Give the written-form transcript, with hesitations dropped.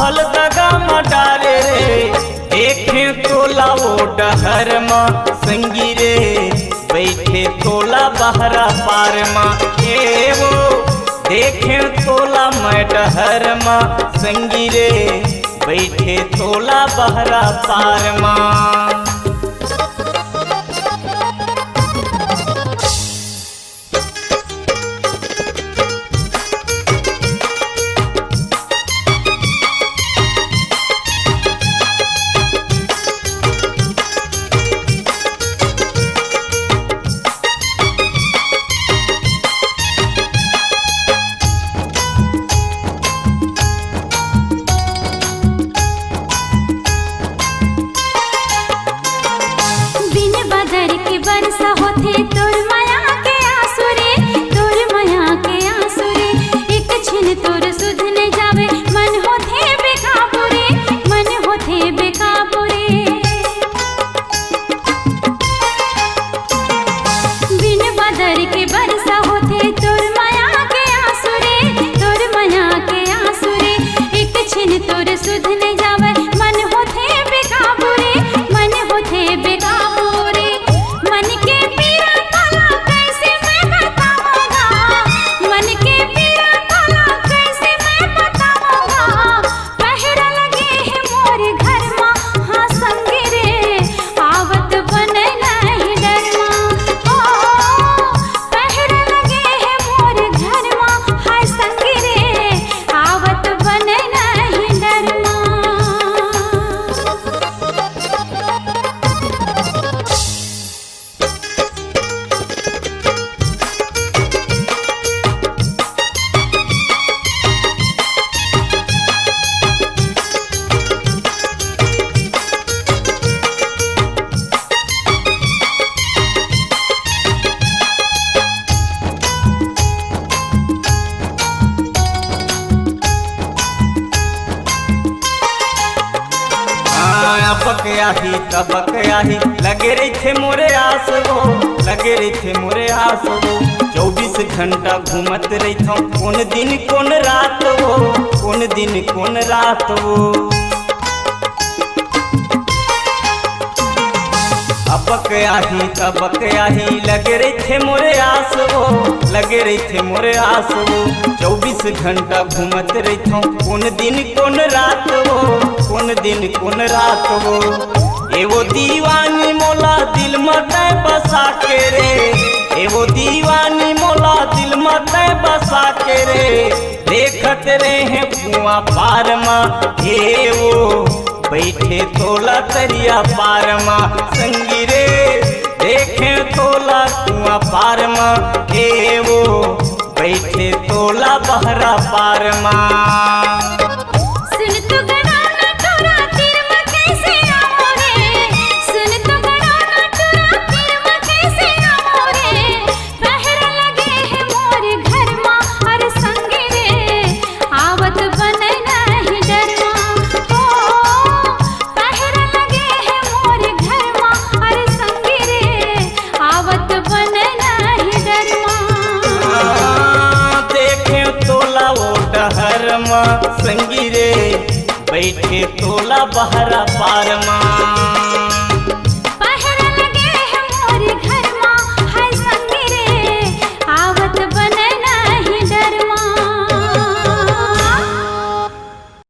फल दगा मडारे रे। देखे तोला वो डहर माँ संगी रे, बैठे तोला बहरा पार माँ ए वो। देखे तोला मैं डहर माँ संगी रे, बैठे तोला बहरा पार माँ। बरसा होते तोर माया के आंसू रे, तोर माया के आंसू रे। एक छिन तोर सुध न जावे, मन होते बेकाबू रे, मन होते बेकाबू रे। बिन बदर के बरसा होते तोर माया के आंसू रे, तोर माया के आंसू रे। एक छिन तोर सुध न जावे, मन होते बेकाबू रे, मन होते बेकाबू रे। मन के पीरा ताला कैसे मैं बताऊंगा, मन के पीरा ताला कैसे मैं बताऊंगा। पहरा लगे है मोर घर माँ हाँ संगी रे, आवत बने नहीं डर माँ। ओ पहरा लगे है मोर घर माँ हाय संगी रे, आवत बने नहीं डर माँ। अबक आही तबक आही लगे रही थे मोरे आस वो, लगे रही थे मोरे आस वो। 24 घंटा घूमत रही था, कौन दिन कौन रात वो, कौन दिन कौन रात वो। अबक आही तबक आही लगे रही थे मोरे आस वो, लगे रही थे मोरे आस वो। 24 घंटा घूमत रही था, कौन दिन कौन रात वो, कौन दिन कौन रात वो। एवो दीवानी मोला दिल में बसा के रे, एवो दीवानी मोला दिल में बसा के रे। देखत रहे कुआं पार माँ ए वो, बैठे तोला तरिया पार माँ संगी रे। देखे तोला कुआं पार माँ ए वो, बैठे तोला बहरा पार माँ। सुन तो गड़ा ना टोरा तीर में कैसे आओ रे, सुन तो गड़ा ना टोरा तीर में कैसे आओ रे। पहरा लगे है मोर घर माँ हर संगी रे, आवत बने नहीं डर माँ। ओ पहरा लगे है मोर घर माँ हर संगी रे, आवत बने नहीं डर माँ। देखे तोला वो डहर माँ संगी रे, बैठे तोला बहरा पार माँ।